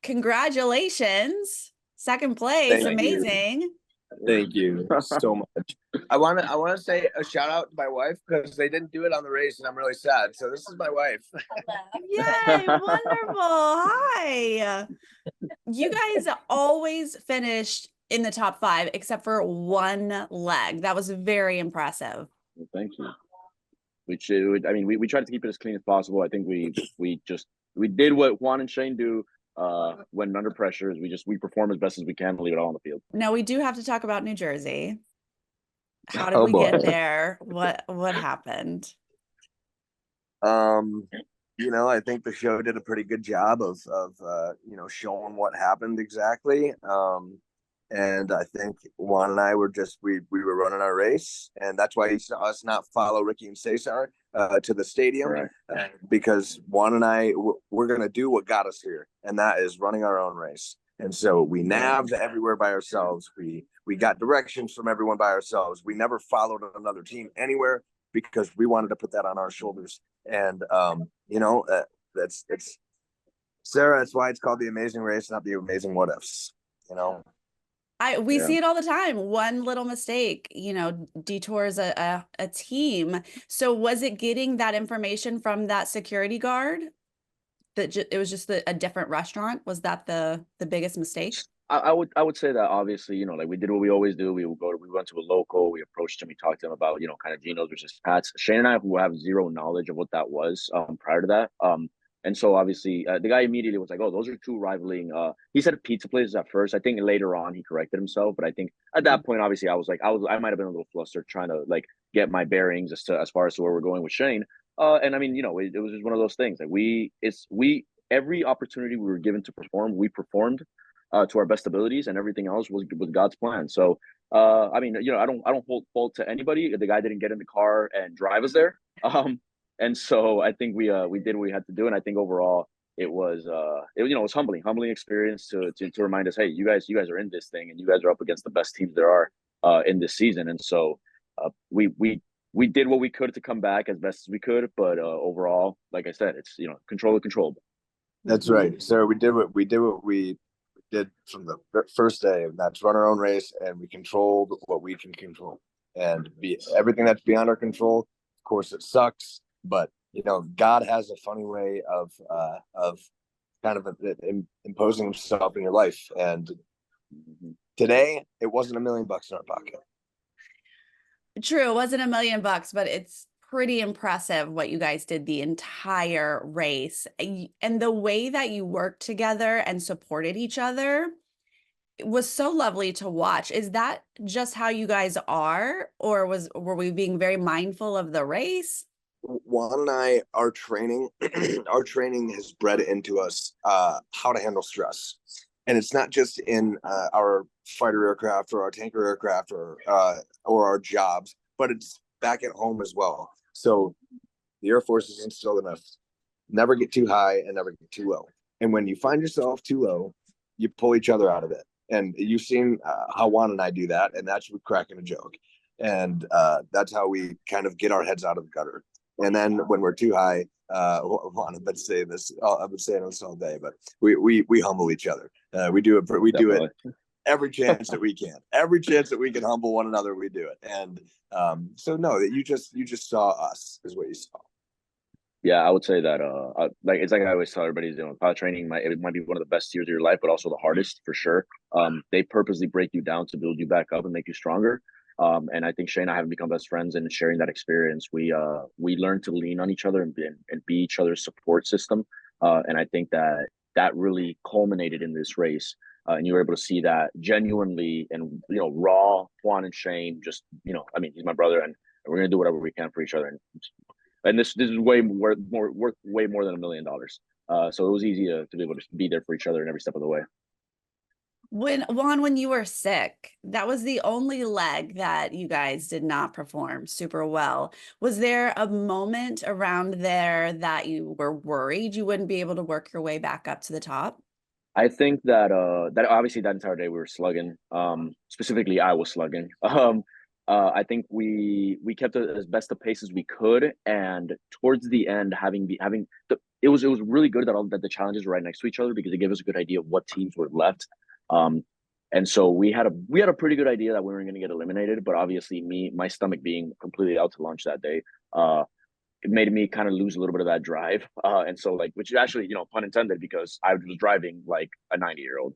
congratulations. Second place. Thank you. Amazing. Thank you so much. I want to say a shout out to my wife because they didn't do it on the race, and I'm really sad. So this is my wife. Yay, wonderful. Hi. You guys always finished in the top 5 except for one leg. That was very impressive. Well, thank you. We tried to keep it as clean as possible. I think we did what Juan and Shane do when under pressure. We perform as best as we can to leave it all on the field. Now we do have to talk about New Jersey. How did we get there? What happened? I think the show did a pretty good job of showing what happened exactly. And I think Juan and I were we were running our race, and that's why he saw us not follow Ricky and Cesar to the stadium, right. Because Juan and I we're gonna do what got us here, and that is running our own race. And so we nabbed everywhere by ourselves. We got directions from everyone by ourselves. We never followed another team anywhere because we wanted to put that on our shoulders. And that's Sarah. That's why it's called The Amazing Race, not The Amazing What Ifs. We see it all the time. One little mistake, detours a team. So was it getting that information from that security guard that it was just a different restaurant? Was that the biggest mistake? I would say that obviously, we did what we always do. We went to a local, we approached him, we talked to him about, kind of Geno's versus Pat's. Shane and I who have zero knowledge of what that was prior to that. And so obviously the guy immediately was like, oh, those are two rivaling. He said pizza places at first. I think later on he corrected himself. But I think at that point, obviously, I might have been a little flustered trying to get my bearings as far as to where we're going with Shane. And I mean, it was just one of those things. Every opportunity we were given to perform, we performed to our best abilities, and everything else was God's plan. So I don't hold fault to anybody. The guy didn't get in the car and drive us there. And so I think we did what we had to do, and I think overall it was humbling experience to remind us, hey, you guys are in this thing, and you guys are up against the best teams there are in this season. And so we did what we could to come back as best as we could, but overall, like I said, it's control the controllable. That's right, Sarah. We did what we did from the first day, and that's run our own race, and we controlled what we can control, and everything that's beyond our control. Of course, it sucks. But God has a funny way of kind of imposing himself in your life. And today, it wasn't $1 million in our pocket. True, it wasn't $1 million, but it's pretty impressive what you guys did the entire race, and the way that you worked together and supported each other. It was so lovely to watch. Is that just how you guys are, or were we being very mindful of the race? Juan and I, our training has bred into us how to handle stress, and it's not just in our fighter aircraft or our tanker aircraft or our jobs, but it's back at home as well. So the Air Force has instilled in us: never get too high and never get too low. And when you find yourself too low, you pull each other out of it. And you've seen how Juan and I do that, and that's with cracking a joke, and that's how we kind of get our heads out of the gutter. And then when we're too high, I've been saying this all day, but we humble each other. We do it every chance that we can. Every chance that we can humble one another, we do it. And so no, that you just saw us is what you saw. Yeah, I would say that it's like I always tell everybody, pilot training it might be one of the best years of your life, but also the hardest for sure. They purposely break you down to build you back up and make you stronger. And I think Shane and I have become best friends, and sharing that experience, we learned to lean on each other and be each other's support system. And I think that really culminated in this race. And you were able to see that genuinely and raw. Juan and Shane just he's my brother, and we're gonna do whatever we can for each other. And this is way more worth way more than $1 million. So it was easy to be able to be there for each other in every step of the way. When you were sick, that was the only leg that you guys did not perform super well. Was there a moment around there that you were worried you wouldn't be able to work your way back up to the top? I think that obviously that entire day we were slugging. Specifically, I was slugging. I think we kept it as best a pace as we could, and towards the end, it was really good that that the challenges were right next to each other, because it gave us a good idea of what teams were left. Um, and so we had a pretty good idea that we weren't going to get eliminated, but obviously my stomach being completely out to lunch that day, it made me kind of lose a little bit of that drive. And so like, which is actually, pun intended, because I was driving like a 90-year-old.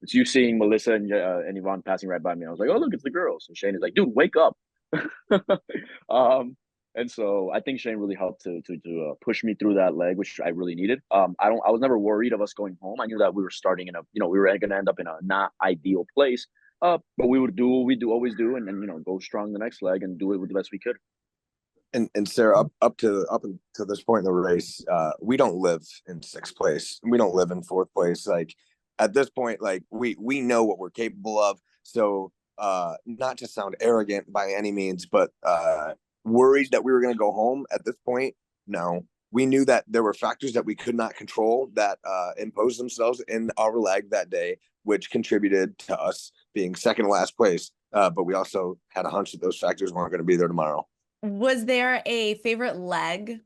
It's you seeing Melissa and Yvonne passing right by me. I was like, oh, look, it's the girls. And Shane is like, dude, wake up. um, and so I think Shane really helped to push me through that leg, which I really needed. I was never worried of us going home. I knew that we were starting in we were going to end up in a not ideal place. But we would do what we always do, and go strong the next leg and do it with the best we could. And Sarah, up until this point in the race, we don't live in sixth place. We don't live in fourth place. Like at this point, like we know what we're capable of. So not to sound arrogant by any means, but worried that we were going to go home at this point. No, we knew that there were factors that we could not control that imposed themselves in our leg that day, which contributed to us being second to last place. But we also had a hunch that those factors weren't going to be there tomorrow. Was there a favorite leg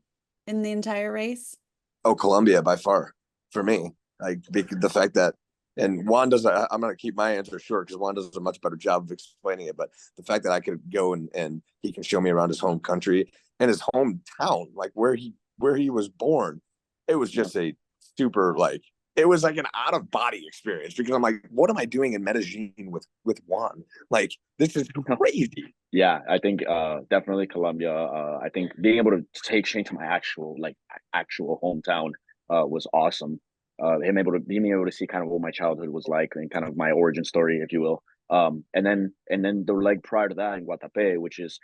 in the entire race? Oh, Colombia by far for me. Like the fact that, and Juan does, I'm going to keep my answer short because Juan does a much better job of explaining it. But the fact that I could go and he can show me around his home country and his hometown, like where he was born, it was just a super, like, it was like an out of body experience, because I'm like, what am I doing in Medellin with Juan? Like, this is crazy. Yeah, I think definitely Colombia. I think being able to take Shane to my actual hometown was awesome. Being able to see kind of what my childhood was like, and kind of my origin story, if you will. And then the leg prior to that in Guatapé, which is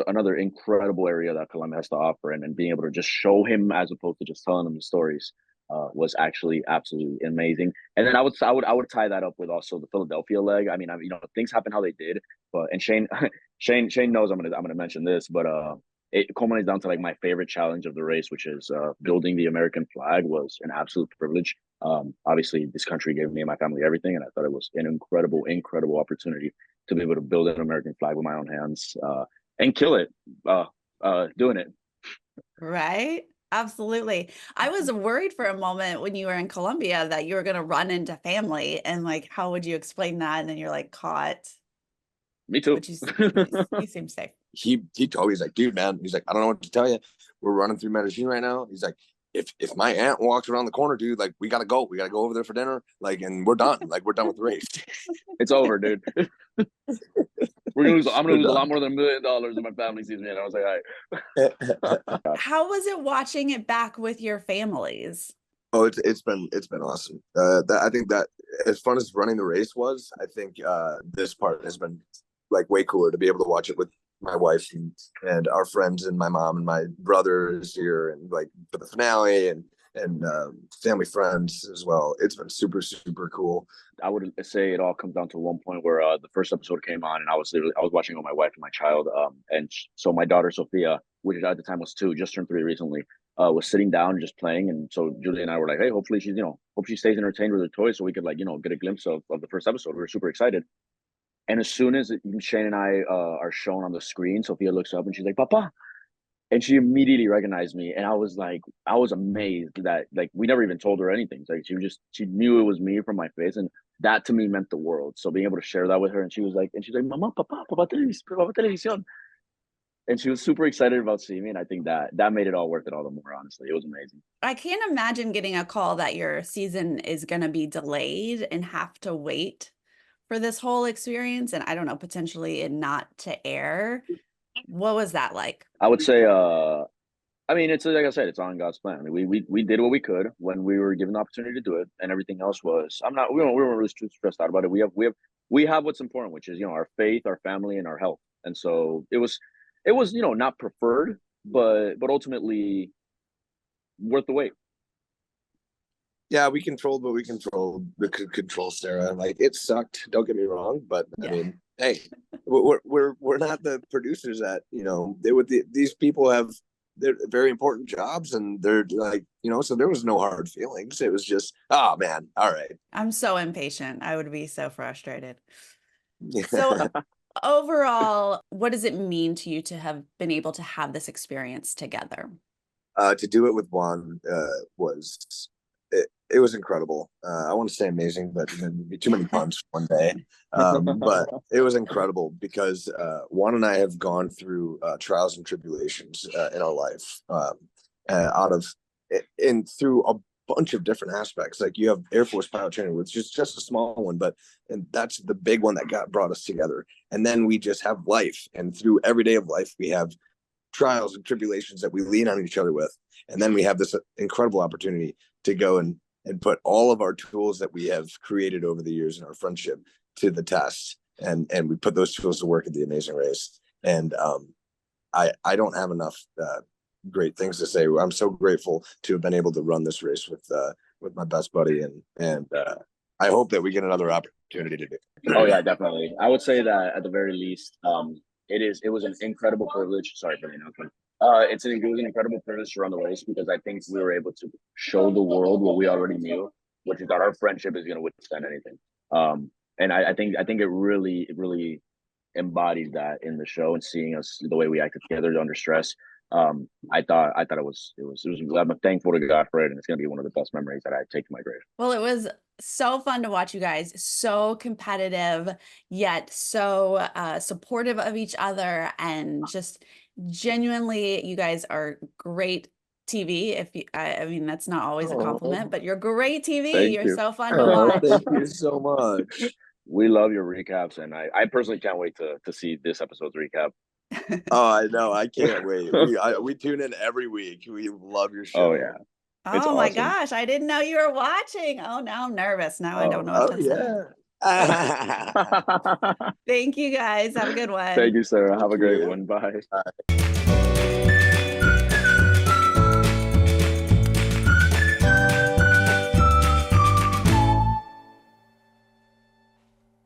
another incredible area that Colombia has to offer, and being able to just show him as opposed to just telling him the stories was actually absolutely amazing. And then I would tie that up with also the Philadelphia leg. I mean, things happen how they did, but and Shane Shane knows I'm gonna mention this, but it culminates down to like my favorite challenge of the race, which is building the American flag. Was an absolute privilege. Obviously, this country gave me and my family everything, and I thought it was an incredible opportunity to be able to build an American flag with my own hands and kill it doing it. Right? Absolutely. I was worried for a moment when you were in Colombia that you were going to run into family, and like, how would you explain that? And then you're like caught. Me too. But you seem safe. He told me, he's like, dude, man, he's like, I don't know what to tell you. We're running through Medellin right now. He's like, if my aunt walks around the corner, dude, like we gotta go over there for dinner, like, and we're done. Like, we're done with the race. It's over, dude. I'm gonna lose a lot more than $1 million if my family sees me. And I was like, all right. How was it watching it back with your families? Oh, it's been awesome. I think that as fun as running the race was, I think this part has been like way cooler to be able to watch it with my wife and our friends, and my mom and my brother is here, and like for the finale, and family friends as well. It's been super cool. I would say it all comes down to one point where the first episode came on, and I was watching with my wife and my child, and so my daughter Sophia, which at the time was 2, just turned 3 recently, was sitting down and just playing. And so Julie and I were like, hey, hopefully she's hope she stays entertained with her toys, so we could get a glimpse of the first episode. We were super excited. And as soon as Shane and I are shown on the screen, Sophia looks up and she's like, Papa. And she immediately recognized me. And I was amazed that like we never even told her anything. Like she knew it was me from my face. And that to me meant the world. So being able to share that with her, and she's like, Mama, Papa televisión. And she was super excited about seeing me. And I think that made it all worth it all the more, honestly. It was amazing. I can't imagine getting a call that your season is going to be delayed and have to wait for this whole experience, and I don't know, potentially it not to air. What was that like? I would say, I mean, it's like I said, it's on God's plan. I mean, we did what we could when we were given the opportunity to do it, and everything else was. We weren't really stressed out about it. We have what's important, which is our faith, our family, and our health. And so it was not preferred, but ultimately worth the wait. Yeah, we controlled what we controlled. We could control Sarah. Like, it sucked. Don't get me wrong, but yeah. I mean, hey, we're not the producers that these people have they're very important jobs, and they're like so there was no hard feelings. It was just, oh man, all right. I'm so impatient. I would be so frustrated. Yeah. So overall, what does it mean to you to have been able to have this experience together? To do it with Juan was it was incredible. I want to say amazing, but then be too many puns one day. But it was incredible because Juan and I have gone through trials and tribulations in our life, out of and through a bunch of different aspects. Like you have Air Force pilot training, which is just a small one, but and that's the big one that brought us together. And then we just have life, and through every day of life, we have trials and tribulations that we lean on each other with. And then we have this incredible opportunity to go and put all of our tools that we have created over the years in our friendship to the test. And we put those tools to work at the Amazing Race. And I don't have enough great things to say. I'm so grateful to have been able to run this race with my best buddy, and I hope that we get another opportunity to do it. Oh yeah, definitely. I would say that at the very least, it was an incredible privilege. Sorry for the announcement. It was an incredible privilege to run the race because I think we were able to show the world what we already knew, which is that our friendship is going to withstand anything. And I think it really embodied that in the show, and seeing us the way we acted together under stress. I thought it was. I'm thankful to God for it, and it's going to be one of the best memories that I take to my grave. Well, it was so fun to watch you guys, so competitive, yet so supportive of each other, and just genuinely, you guys are great TV. If you, I mean, that's not always a compliment, but you're great TV. You're so fun to watch. Thank you so much. We love your recaps, and I personally can't wait to see this episode's recap. Oh, I know. I can't wait. We tune in every week. We love your show. Oh yeah. It's my gosh, I didn't know you were watching. Oh, now I'm nervous. Now I don't know what to say. Thank you guys. Have a good one. Thank you, Sarah. Have a great one. Bye.